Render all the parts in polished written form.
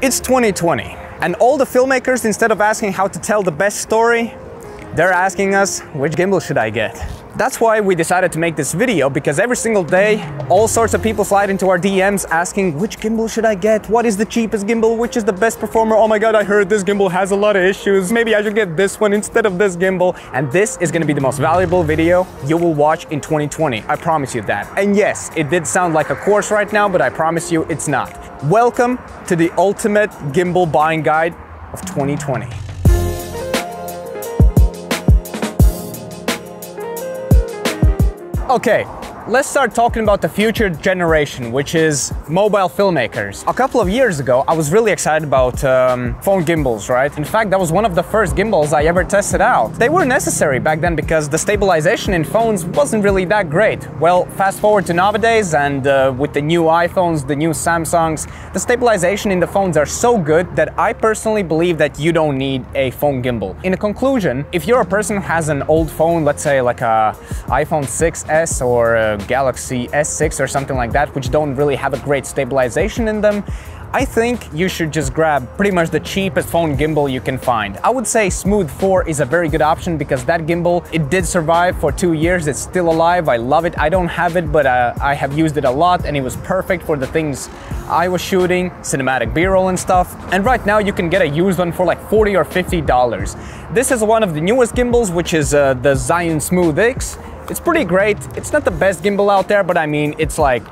It's 2020, and all the filmmakers, instead of asking how to tell the best story, they're asking us, which gimbal should I get? That's why we decided to make this video, because every single day, all sorts of people slide into our DMs asking, which gimbal should I get? What is the cheapest gimbal? Which is the best performer? Oh my god, I heard this gimbal has a lot of issues. Maybe I should get this one instead of this gimbal. And this is gonna be the most valuable video you will watch in 2020. I promise you that. And yes, it did sound like a course right now, but I promise you it's not. Welcome to the ultimate gimbal buying guide of 2020. Okay, let's start talking about the future generation, which is mobile filmmakers. A couple of years ago, I was really excited about phone gimbals, right? In fact, that was one of the first gimbals I ever tested out. They were necessary back then because the stabilization in phones wasn't really that great. Well, fast forward to nowadays, and with the new iPhones, the new Samsungs, the stabilization in the phones are so good that I personally believe that you don't need a phone gimbal. In a conclusion, if you're a person who has an old phone, let's say like a iPhone 6s or a Galaxy S6 or something like that, which don't really have a great stabilization in them, I think you should just grab pretty much the cheapest phone gimbal you can find. I would say Smooth 4 is a very good option because that gimbal, it did survive for 2 years. It's still alive. I love it. I don't have it, but I have used it a lot and it was perfect for the things I was shooting, cinematic B-roll and stuff. And right now you can get a used one for like $40 or $50. This is one of the newest gimbals, which is the Zhiyun Smooth X. It's pretty great. It's not the best gimbal out there, but I mean, it's like,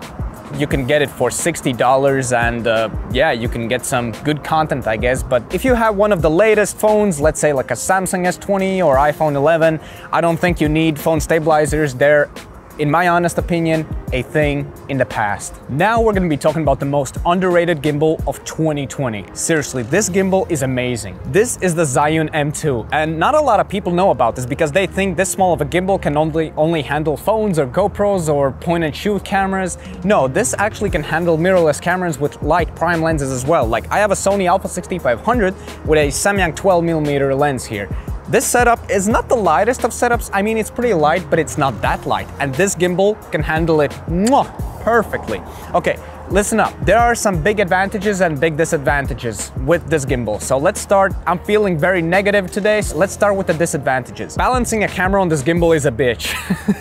you can get it for $60 and yeah, you can get some good content, I guess. But if you have one of the latest phones, let's say like a Samsung S20 or iPhone 11, I don't think you need phone stabilizers. They're, in my honest opinion, a thing in the past. Now we're gonna be talking about the most underrated gimbal of 2020. Seriously, this gimbal is amazing. This is the Zhiyun M2, and not a lot of people know about this because they think this small of a gimbal can only handle phones or GoPros or point and shoot cameras. No, this actually can handle mirrorless cameras with light prime lenses as well. Like I have a Sony Alpha 6500 with a Samyang 12mm lens here. This setup is not the lightest of setups. I mean, it's pretty light, but it's not that light. And this gimbal can handle it perfectly. Okay, listen up. There are some big advantages and big disadvantages with this gimbal. So let's start. I'm feeling very negative today, so let's start with the disadvantages. Balancing a camera on this gimbal is a bitch.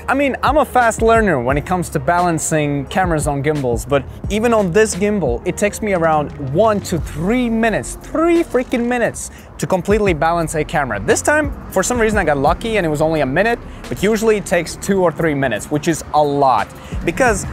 I mean, I'm a fast learner when it comes to balancing cameras on gimbals, but even on this gimbal, it takes me around 1 to 3 minutes, 3 freaking minutes to completely balance a camera. This time, for some reason, I got lucky and it was only a minute, but usually it takes 2 or 3 minutes, which is a lot. Because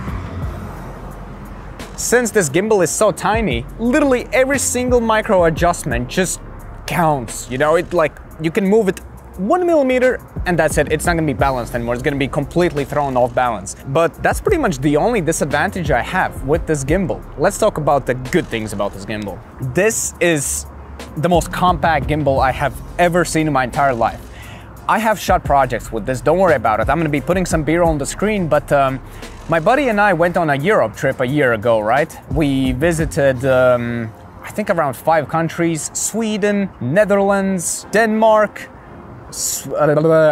since this gimbal is so tiny, literally every single micro adjustment just counts. You know, it like, you can move it 1 millimeter and that's it. It's not gonna be balanced anymore. It's gonna be completely thrown off balance. But that's pretty much the only disadvantage I have with this gimbal. Let's talk about the good things about this gimbal. This is the most compact gimbal I have ever seen in my entire life. I have shot projects with this, don't worry about it. I'm gonna be putting some B-roll on the screen, but my buddy and I went on a Europe trip a year ago, right? We visited, I think around 5 countries: Sweden, Netherlands, Denmark,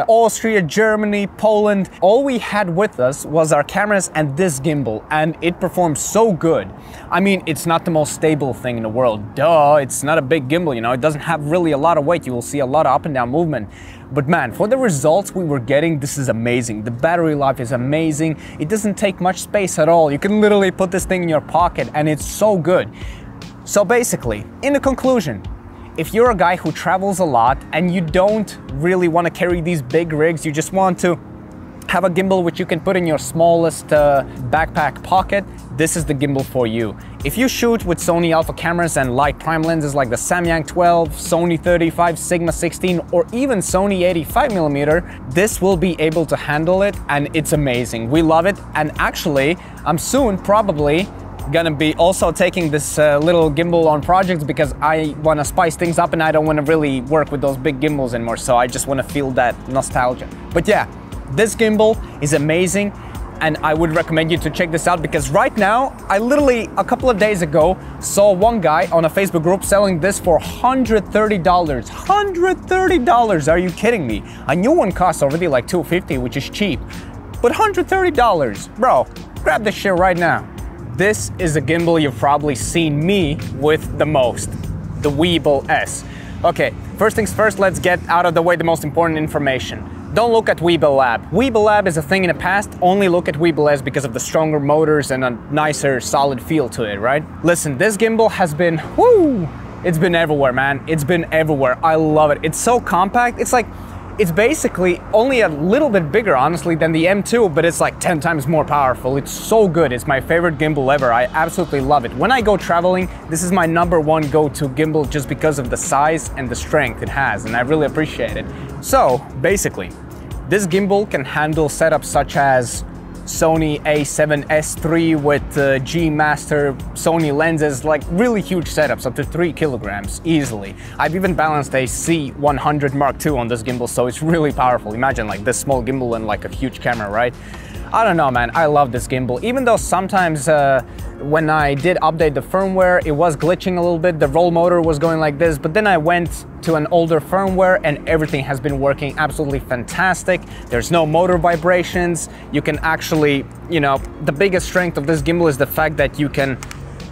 Austria, Germany, Poland. All we had with us was our cameras and this gimbal, and it performed so good. I mean, it's not the most stable thing in the world. Duh, it's not a big gimbal, you know, it doesn't have really a lot of weight. You will see a lot of up and down movement. But man, for the results we were getting, this is amazing. The battery life is amazing. It doesn't take much space at all. You can literally put this thing in your pocket and it's so good. So basically, in the conclusion, if you're a guy who travels a lot and you don't really want to carry these big rigs, you just want to have a gimbal which you can put in your smallest backpack pocket, this is the gimbal for you. If you shoot with Sony Alpha cameras and light prime lenses like the Samyang 12, Sony 35, Sigma 16, or even Sony 85mm, this will be able to handle it, and it's amazing. We love it, and actually, I'm soon probably gonna be also taking this little gimbal on projects because I want to spice things up and I don't want to really work with those big gimbals anymore, so I just want to feel that nostalgia. But yeah, this gimbal is amazing and I would recommend you to check this out because right now, I literally a couple of days ago saw one guy on a Facebook group selling this for $130. $130, are you kidding me? A new one costs already like $250, which is cheap, but $130, bro, grab this shit right now. this is a gimbal you've probably seen me with the most, the Gimbal S. Okay, first things first, let's get out of the way the most important information. Don't look at Gimbal Lab. Gimbal Lab is a thing in the past. Only look at Gimbal S because of the stronger motors and a nicer, solid feel to it, right? Listen, this gimbal has been, whoo! It's been everywhere, man. It's been everywhere. I love it. It's so compact. It's basically only a little bit bigger, honestly, than the M2, but it's like 10 times more powerful. It's so good. It's my favorite gimbal ever. I absolutely love it. When I go traveling, this is my #1 go-to gimbal just because of the size and the strength it has, and I really appreciate it. So, basically, this gimbal can handle setups such as Sony a7S III with G Master Sony lenses, like really huge setups, up to 3 kilograms easily. I've even balanced a C100 Mark II on this gimbal, so it's really powerful. Imagine like this small gimbal and like a huge camera, right? I don't know, man, I love this gimbal. Even though sometimes when I did update the firmware, it was glitching a little bit, the roll motor was going like this, but then I went to an older firmware and everything has been working absolutely fantastic. There's no motor vibrations. You can actually, you know, the biggest strength of this gimbal is the fact that you can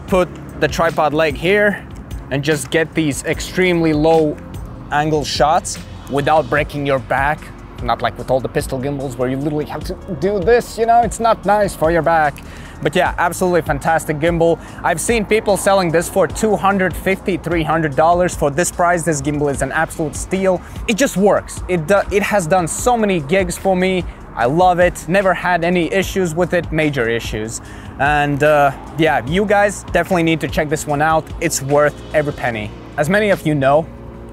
put the tripod leg here and just get these extremely low angle shots without breaking your back. Not like with all the pistol gimbals where you literally have to do this, you know, it's not nice for your back. But yeah, absolutely fantastic gimbal. I've seen people selling this for $250, $300. For this price, this gimbal is an absolute steal. It just works. It has done so many gigs for me. I love it. Never had any issues with it, major issues. And yeah, you guys definitely need to check this one out. It's worth every penny. As many of you know,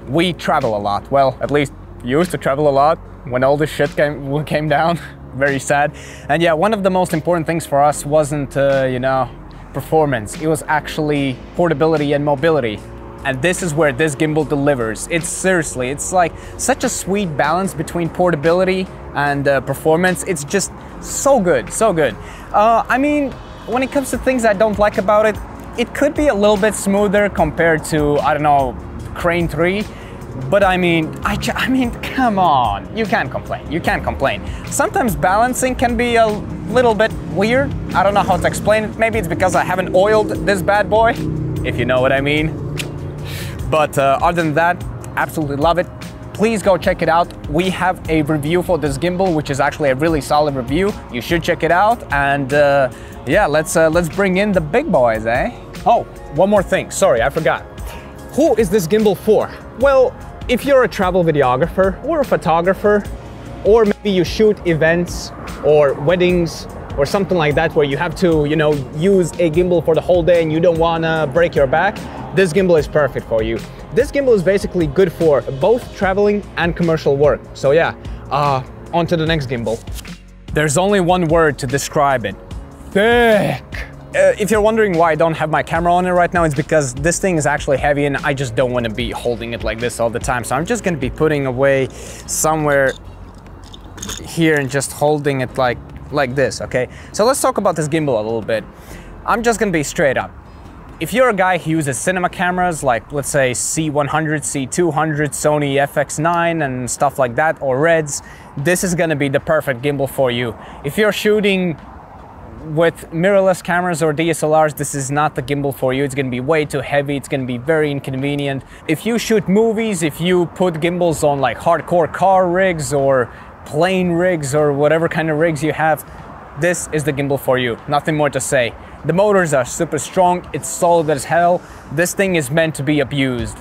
we travel a lot. Well, at least used to travel a lot when all this shit came down. Very sad. And yeah, one of the most important things for us wasn't, you know, performance. It was actually portability and mobility. And this is where this gimbal delivers. It's seriously, it's like such a sweet balance between portability and performance. It's just so good, so good. I mean, when it comes to things I don't like about it, it could be a little bit smoother compared to, I don't know, Crane 3. But I mean, come on, you can't complain, you can't complain. Sometimes balancing can be a little bit weird. I don't know how to explain it. Maybe it's because I haven't oiled this bad boy, if you know what I mean. But other than that, absolutely love it. Please go check it out. We have a review for this gimbal, which is actually a really solid review. You should check it out. And yeah, let's bring in the big boys, eh? Oh, one more thing, sorry, I forgot. Who is this gimbal for? Well, if you're a travel videographer or a photographer, or maybe you shoot events or weddings or something like that where you have to, you know, use a gimbal for the whole day and you don't want to break your back, this gimbal is perfect for you. This gimbal is basically good for both traveling and commercial work. So yeah, on to the next gimbal. There's only one word to describe it. Thick. If you're wondering why I don't have my camera on it right now, it's because this thing is actually heavy and I just don't want to be holding it like this all the time. So I'm just going to be putting away somewhere here and just holding it like this, okay? So let's talk about this gimbal a little bit. I'm just going to be straight up. If you're a guy who uses cinema cameras like, let's say, C100, C200, Sony FX9 and stuff like that, or Reds, this is going to be the perfect gimbal for you. If you're shooting with mirrorless cameras or DSLRs, this is not the gimbal for you. It's going to be way too heavy. It's going to be very inconvenient. If you shoot movies, if you put gimbals on like hardcore car rigs or plane rigs or whatever kind of rigs you have, this is the gimbal for you. Nothing more to say. The motors are super strong. It's solid as hell. This thing is meant to be abused.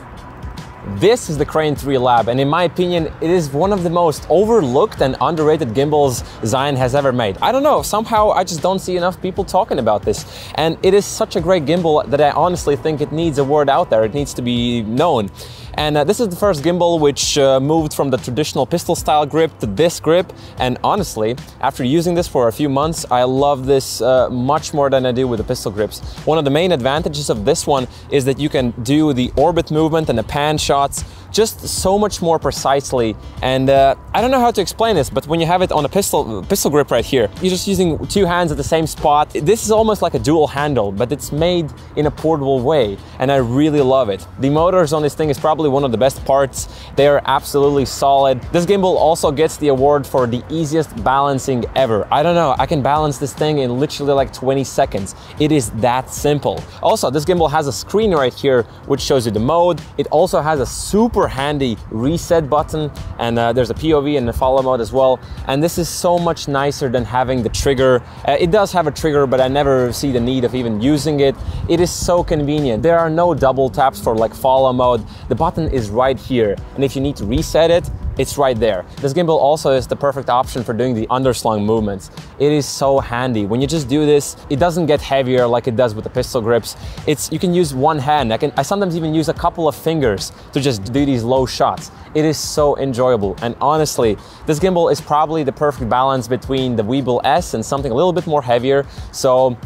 This is the Crane 3 Lab, and in my opinion, it is one of the most overlooked and underrated gimbals Zion has ever made. I don't know, somehow I just don't see enough people talking about this. And it is such a great gimbal that I honestly think it needs a word out there. It needs to be known. And this is the first gimbal which moved from the traditional pistol style grip to this grip. And honestly, after using this for a few months, I love this much more than I do with the pistol grips. One of the main advantages of this one is that you can do the orbit movement and the pan shots just so much more precisely. And I don't know how to explain this, but when you have it on a pistol grip right here, you're just using two hands at the same spot. This is almost like a dual handle, but it's made in a portable way, and I really love it. The motors on this thing is probably one of the best parts. They are absolutely solid. This gimbal also gets the award for the easiest balancing ever. I don't know, I can balance this thing in literally like 20 seconds. It is that simple. Also, this gimbal has a screen right here which shows you the mode. It also has a super handy reset button, and there's a POV and a follow mode as well. And this is so much nicer than having the trigger. It does have a trigger, but I never see the need of even using it. It is so convenient. There are no double taps for like follow mode. The button is right here, and if you need to reset it, it's right there. This gimbal also is the perfect option for doing the underslung movements. It is so handy. When you just do this, it doesn't get heavier like it does with the pistol grips. You can use one hand. I sometimes even use a couple of fingers to just do these low shots. It is so enjoyable. And honestly, this gimbal is probably the perfect balance between the Weebill S and something a little bit more heavier. So,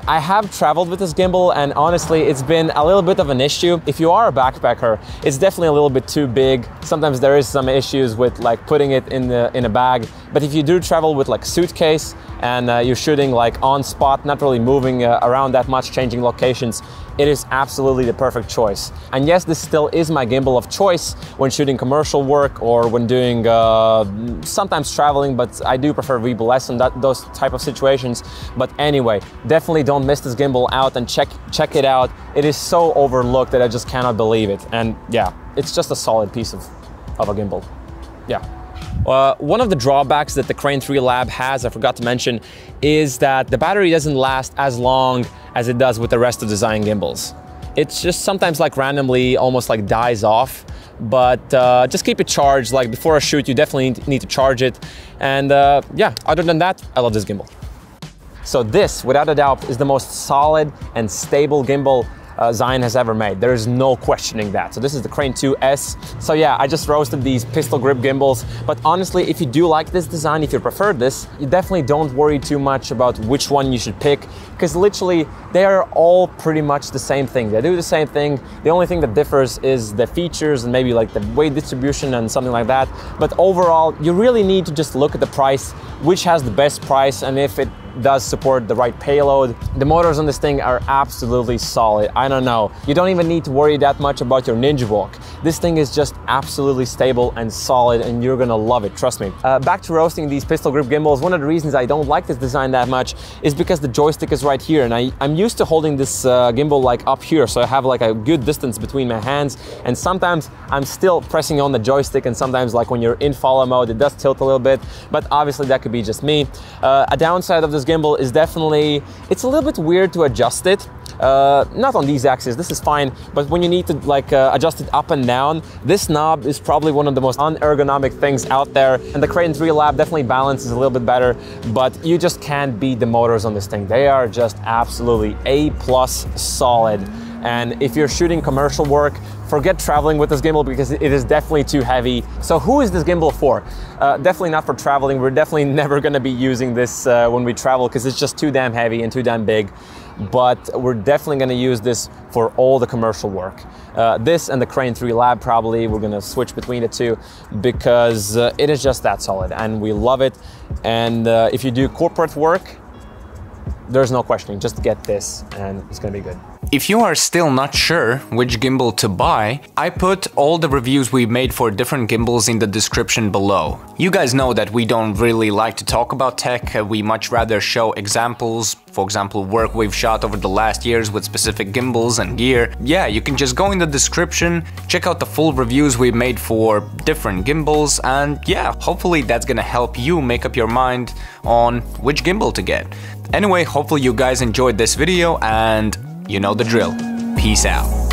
I have traveled with this gimbal, and honestly, it's been a little bit of an issue. If you are a backpacker, it's definitely a little bit too big. Sometimes there is some issues with like putting it in a bag. But if you do travel with like suitcase and you're shooting like on spot, not really moving around that much, changing locations, it is absolutely the perfect choice. And yes, this still is my gimbal of choice when shooting commercial work or when doing sometimes traveling, but I do prefer Weebill S in those type of situations. But anyway, definitely don't miss this gimbal out and check it out. It is so overlooked that I just cannot believe it. And yeah, it's just a solid piece of a gimbal. Yeah. One of the drawbacks that the Crane 3 Lab has, I forgot to mention, is that the battery doesn't last as long as it does with the rest of the Zion gimbals. It's just sometimes like randomly almost like dies off, but just keep it charged. Like before a shoot, you definitely need to charge it. And yeah, other than that, I love this gimbal. So this, without a doubt, is the most solid and stable gimbal Zion has ever made. There is no questioning that. So this is the Crane 2S. So yeah, I just roasted these pistol grip gimbals, but honestly, if you do like this design, if you prefer this, you definitely don't worry too much about which one you should pick, because literally they are all pretty much the same thing. They do the same thing. The only thing that differs is the features and maybe like the weight distribution and something like that. But overall, you really need to just look at the price, which has the best price, and if it does support the right payload. The motors on this thing are absolutely solid. I don't know. You don't even need to worry that much about your Ninja Walk. This thing is just absolutely stable and solid, and you're gonna love it, trust me. Back to roasting these pistol grip gimbals, one of the reasons I don't like this design that much is because the joystick is right here, and I'm used to holding this gimbal like up here, so I have like a good distance between my hands, and sometimes I'm still pressing on the joystick, and sometimes like when you're in follow mode, it does tilt a little bit, but obviously that could be just me. A downside of this gimbal is definitely, it's a little bit weird to adjust it. Not on these axes, this is fine, but when you need to like adjust it up and down, this knob is probably one of the most unergonomic things out there, and the Crane 3 Lab definitely balances a little bit better, but you just can't beat the motors on this thing. They are just absolutely A+ solid. And if you're shooting commercial work, forget traveling with this gimbal because it is definitely too heavy. So who is this gimbal for? Definitely not for traveling. We're definitely never gonna be using this when we travel because it's just too damn heavy and too damn big. But we're definitely gonna use this for all the commercial work. This and the Crane 3 Lab probably, we're gonna switch between the two because it is just that solid and we love it. And if you do corporate work, there's no questioning, just get this and it's gonna be good. If you are still not sure which gimbal to buy, I put all the reviews we made for different gimbals in the description below. You guys know that we don't really like to talk about tech, we much rather show examples, for example work we've shot over the last years with specific gimbals and gear. Yeah, you can just go in the description, check out the full reviews we made for different gimbals, and yeah, hopefully that's gonna help you make up your mind on which gimbal to get. Anyway, hopefully you guys enjoyed this video and you know the drill. Peace out.